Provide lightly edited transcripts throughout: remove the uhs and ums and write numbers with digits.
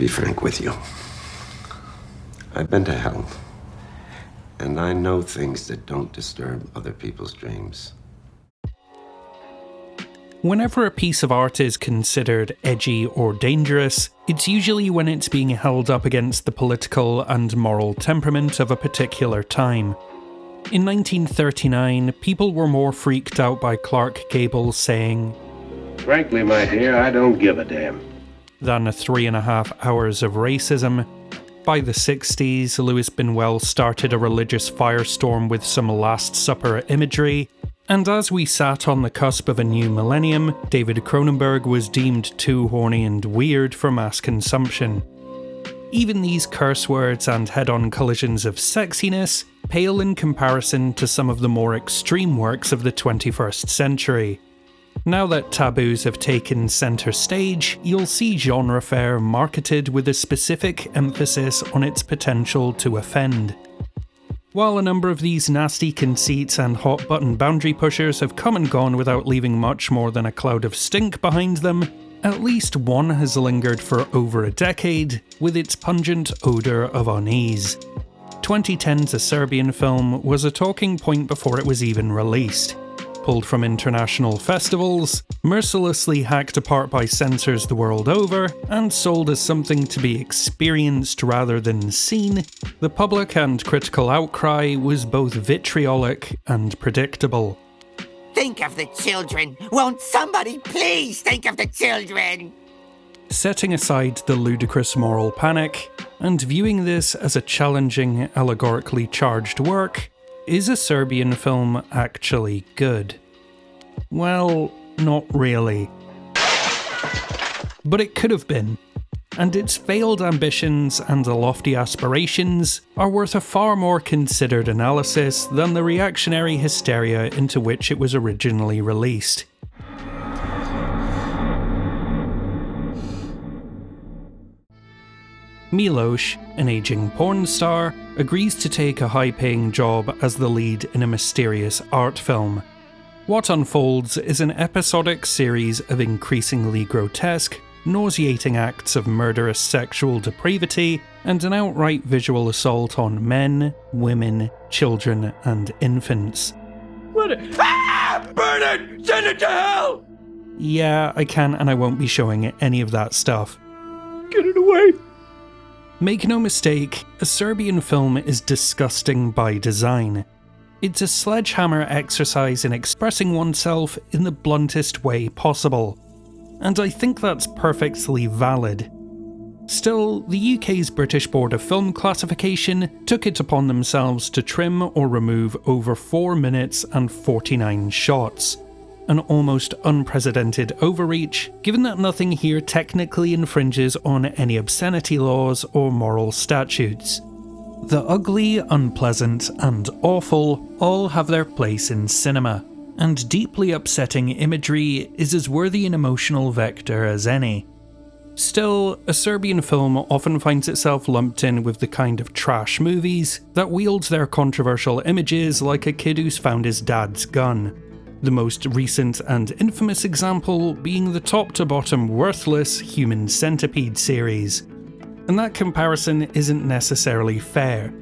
be frank with you. I've been to hell, and I know things that don't disturb other people's dreams. Whenever a piece of art is considered edgy or dangerous, it's usually when it's being held up against the political and moral temperament of a particular time. In 1939, people were more freaked out by Clark Gable saying, "Frankly, my dear, I don't give a damn," than 3.5 hours of racism. By the 60s, Louis Buñuel started a religious firestorm with some Last Supper imagery, and as we sat on the cusp of a new millennium, David Cronenberg was deemed too horny and weird for mass consumption. Even these curse words and head-on collisions of sexiness pale in comparison to some of the more extreme works of the 21st century. Now that taboos have taken centre stage, you'll see genre fare marketed with a specific emphasis on its potential to offend. While a number of these nasty conceits and hot-button boundary pushers have come and gone without leaving much more than a cloud of stink behind them, at least one has lingered for over a decade, with its pungent odour of unease. 2010's A Serbian Film was a talking point before it was even released. Pulled from international festivals, mercilessly hacked apart by censors the world over, and sold as something to be experienced rather than seen, the public and critical outcry was both vitriolic and predictable. Think of the children! Won't somebody please think of the children? Setting aside the ludicrous moral panic, and viewing this as a challenging, allegorically charged work, is A Serbian Film actually good? Well, not really. But it could have been, and its failed ambitions and lofty aspirations are worth a far more considered analysis than the reactionary hysteria into which it was originally released. Milos, an aging porn star, agrees to take a high-paying job as the lead in a mysterious art film. What unfolds is an episodic series of increasingly grotesque, nauseating acts of murderous sexual depravity and an outright visual assault on men, women, children, and infants. Burn it! Send it to hell! Yeah, I can and I won't be showing any of that stuff. Get it away! Make no mistake, A Serbian Film is disgusting by design. It's a sledgehammer exercise in expressing oneself in the bluntest way possible, and I think that's perfectly valid. Still, the UK's British Board of Film Classification took it upon themselves to trim or remove over 4 minutes and 49 shots. An almost unprecedented overreach, given that nothing here technically infringes on any obscenity laws or moral statutes. The ugly, unpleasant, and awful all have their place in cinema, and deeply upsetting imagery is as worthy an emotional vector as any. Still, A Serbian Film often finds itself lumped in with the kind of trash movies that wield their controversial images like a kid who's found his dad's gun. The most recent and infamous example being the top-to-bottom worthless Human Centipede series. And that comparison isn't necessarily fair.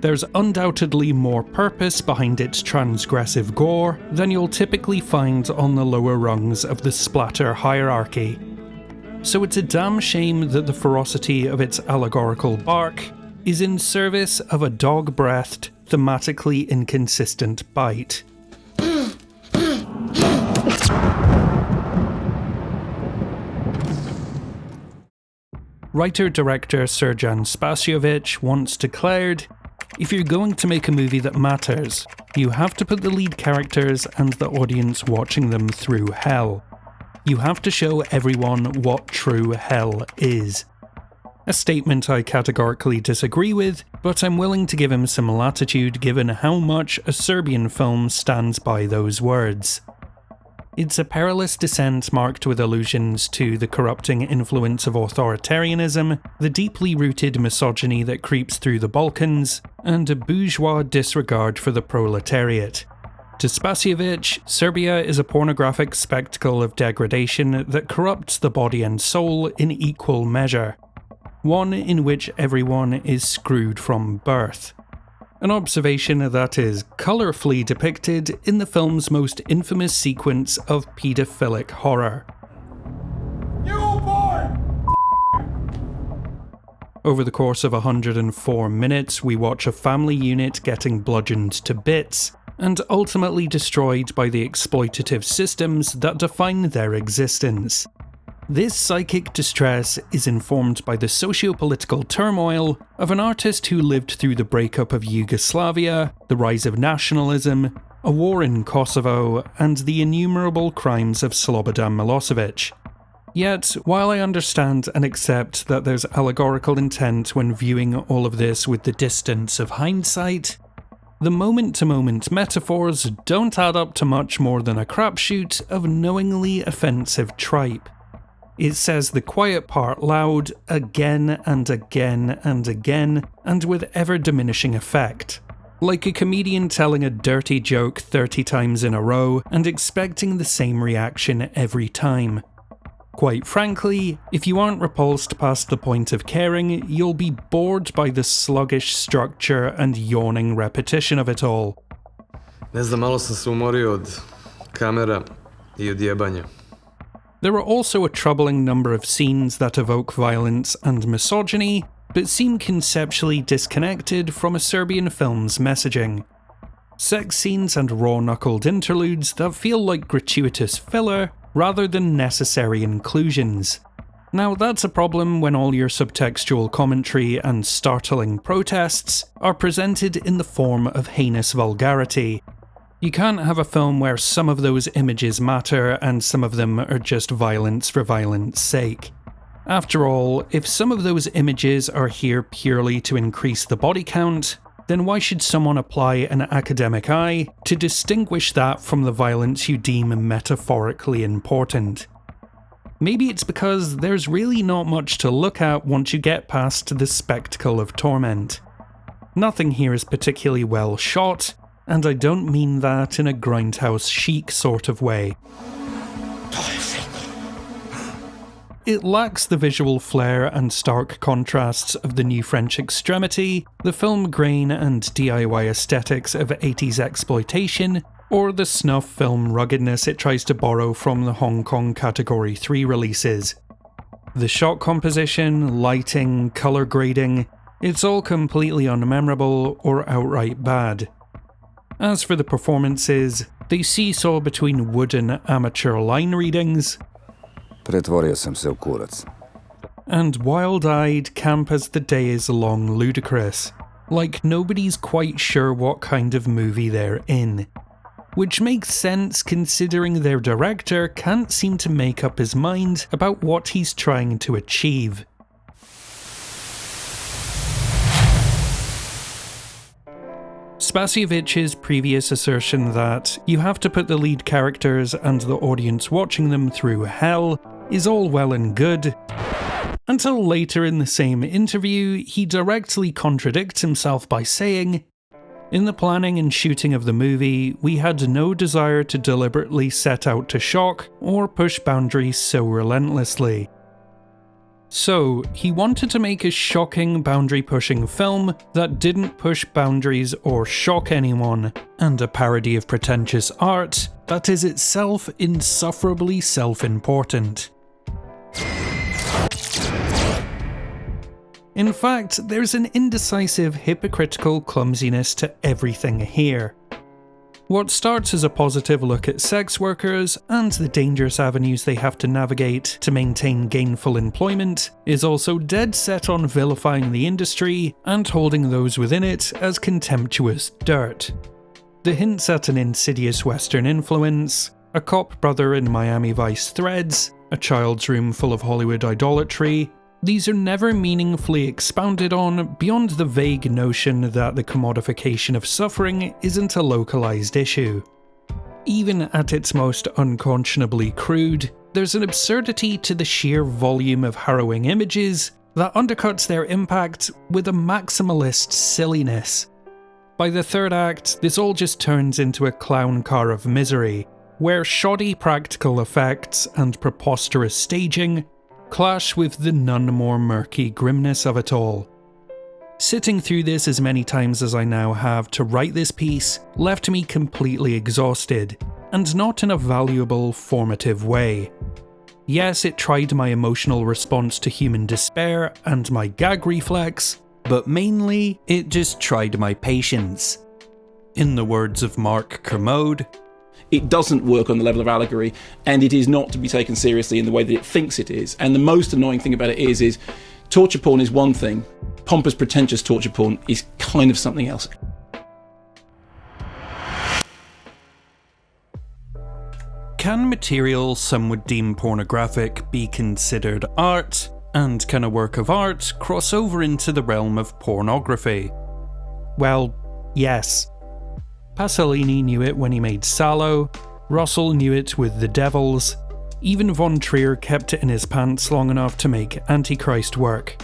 There's undoubtedly more purpose behind its transgressive gore than you'll typically find on the lower rungs of the splatter hierarchy. So it's a damn shame that the ferocity of its allegorical bark is in service of a dog-breathed, thematically inconsistent bite. Writer-director Serjan Spaciovic once declared, "If you're going to make a movie that matters, you have to put the lead characters and the audience watching them through hell. You have to show everyone what true hell is." A statement I categorically disagree with, but I'm willing to give him some latitude given how much A Serbian Film stands by those words. It's a perilous descent marked with allusions to the corrupting influence of authoritarianism, the deeply rooted misogyny that creeps through the Balkans, and a bourgeois disregard for the proletariat. To Spaciovic, Serbia is a pornographic spectacle of degradation that corrupts the body and soul in equal measure. one in which everyone is screwed from birth. An observation that is colourfully depicted in the film's most infamous sequence of paedophilic horror. Over the course of 104 minutes, we watch a family unit getting bludgeoned to bits, and ultimately destroyed by the exploitative systems that define their existence. This psychic distress is informed by the socio-political turmoil of an artist who lived through the breakup of Yugoslavia, the rise of nationalism, a war in Kosovo, and the innumerable crimes of Slobodan Milosevic. Yet, while I understand and accept that there's allegorical intent when viewing all of this with the distance of hindsight, the moment-to-moment metaphors don't add up to much more than a crapshoot of knowingly offensive tripe. It says the quiet part loud again and again and again, and with ever-diminishing effect. Like a comedian telling a dirty joke 30 times in a row and expecting the same reaction every time. Quite frankly, if you aren't repulsed past the point of caring, you'll be bored by the sluggish structure and yawning repetition of it all. Ne znam, malo sam se umorio od kamera I od jebanja. There are also a troubling number of scenes that evoke violence and misogyny, but seem conceptually disconnected from a Serbian film's messaging. Sex scenes and raw-knuckled interludes that feel like gratuitous filler, rather than necessary inclusions. Now that's a problem when all your subtextual commentary and startling protests are presented in the form of heinous vulgarity. You can't have a film where some of those images matter and some of them are just violence for violence sake. After all, if some of those images are here purely to increase the body count, then why should someone apply an academic eye to distinguish that from the violence you deem metaphorically important? Maybe it's because there's really not much to look at once you get past the spectacle of torment. Nothing here is particularly well shot, and I don't mean that in a grindhouse chic sort of way. It lacks the visual flair and stark contrasts of the new French extremity, the film grain and DIY aesthetics of 80s exploitation, or the snuff film ruggedness it tries to borrow from the Hong Kong Category 3 releases. The shot composition, lighting, colour grading, it's all completely unmemorable or outright bad. As for the performances, they seesaw between wooden amateur line readings, Pretvorio sam se u kurac. and wild-eyed, camp as the day is long ludicrous, like nobody's quite sure what kind of movie they're in. Which makes sense considering their director can't seem to make up his mind about what he's trying to achieve. Spasievic's previous assertion that you have to put the lead characters and the audience watching them through hell is all well and good, until later in the same interview he directly contradicts himself by saying, "In the planning and shooting of the movie, we had no desire to deliberately set out to shock or push boundaries so relentlessly." So, he wanted to make a shocking, boundary-pushing film that didn't push boundaries or shock anyone, and a parody of pretentious art that is itself insufferably self-important. In fact, there's an indecisive, hypocritical clumsiness to everything here. What starts as a positive look at sex workers and the dangerous avenues they have to navigate to maintain gainful employment is also dead set on vilifying the industry and holding those within it as contemptuous dirt. The hints at an insidious Western influence, a cop brother in Miami Vice threads, a child's room full of Hollywood idolatry, these are never meaningfully expounded on beyond the vague notion that the commodification of suffering isn't a localized issue. Even at its most unconscionably crude, there's an absurdity to the sheer volume of harrowing images that undercuts their impact with a maximalist silliness. By the third act, this all just turns into a clown car of misery, where shoddy practical effects and preposterous staging clash with the none more murky grimness of it all. Sitting through this as many times as I now have to write this piece left me completely exhausted, and not in a valuable, formative way. Yes, it tried my emotional response to human despair and my gag reflex, but mainly, it just tried my patience. In the words of Mark Kermode, it doesn't work on the level of allegory, and it is not to be taken seriously in the way that it thinks it is. And the most annoying thing about it is torture porn is one thing, pompous, pretentious torture porn is kind of something else. Can material some would deem pornographic be considered art? And can a work of art cross over into the realm of pornography? Well, yes. Pasolini knew it when he made Salò, Russell knew it with The Devils, even Von Trier kept it in his pants long enough to make Antichrist work.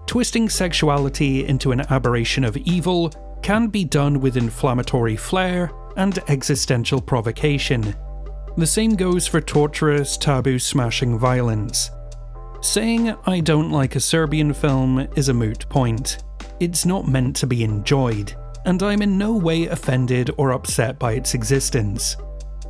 Twisting sexuality into an aberration of evil can be done with inflammatory flair and existential provocation. The same goes for torturous, taboo-smashing violence. Saying I don't like a Serbian film is a moot point. It's not meant to be enjoyed, and I'm in no way offended or upset by its existence.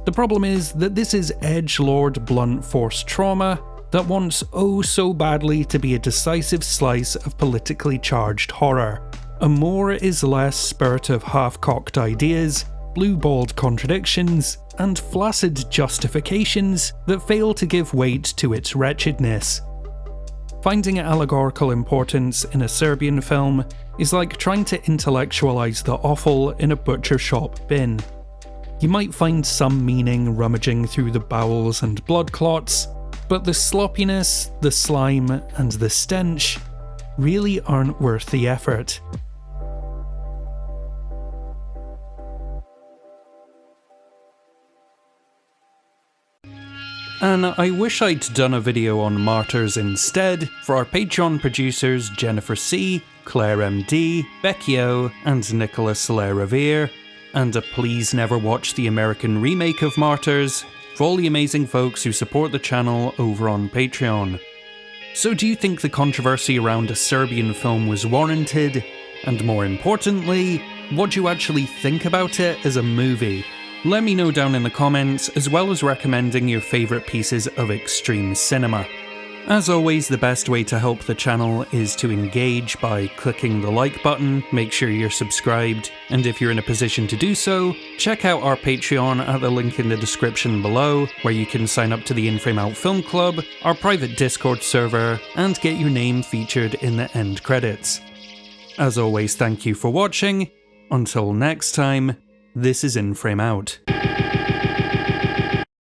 The problem is that this is edgelord blunt force trauma that wants oh so badly to be a decisive slice of politically charged horror. A more is less spurt of half-cocked ideas, blue-balled contradictions, and flaccid justifications that fail to give weight to its wretchedness. Finding allegorical importance in a Serbian film is like trying to intellectualize the offal in a butcher shop bin. You might find some meaning rummaging through the bowels and blood clots, but the sloppiness, the slime, and the stench really aren't worth the effort. And I wish I'd done a video on martyrs instead for our Patreon producers Jennifer C, Claire MD, Becky O, and Nicholas Lerevere, and a please never watch the American remake of Martyrs for all the amazing folks who support the channel over on Patreon. So do you think the controversy around a Serbian film was warranted? And more importantly, what do you actually think about it as a movie? Let me know down in the comments, as well as recommending your favourite pieces of extreme cinema. As always, the best way to help the channel is to engage by clicking the like button, make sure you're subscribed, and if you're in a position to do so, check out our Patreon at the link in the description below, where you can sign up to the In Frame Out Film Club, our private Discord server, and get your name featured in the end credits. As always, thank you for watching. Until next time, this is In Frame Out.